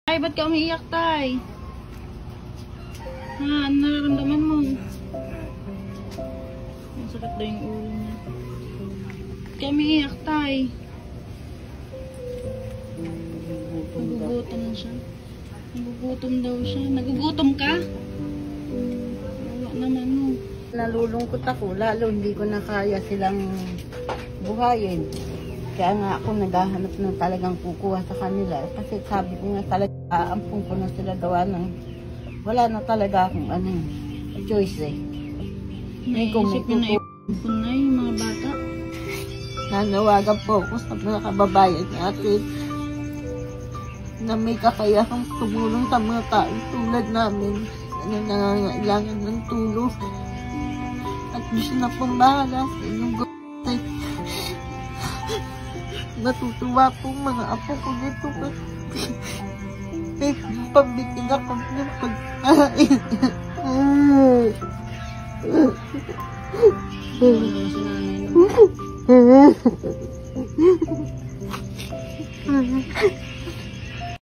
Ay, ba't ka umiiyak, tay? Ha, ano nararamdaman mo? Masakit daw yung ulo niya. Ba't ka umiiyak, tay? Nagugutom na siya. Nagugutom daw siya. Nagugutom ka? Wala naman mo. Nalulungkot ako, lalo hindi ko na kaya silang buhayin. Kaya nga ako naghahanap ng talagang kukuha sa kanila. Kasi sabi ko nga talaga, aampun ko na sila gawa ng wala na talaga akong choice eh. Naisip yun na yung na yung mga bata. Nanawagan po ako sa mga kababayan natin na may kakayahang tumulong sa mga tao tulad namin na nangangailangan ng tulong. At gusto na pong bahala sa inyong gawin. Natutuwa po mga apo ko nito. May pambitin ako ng pagkain.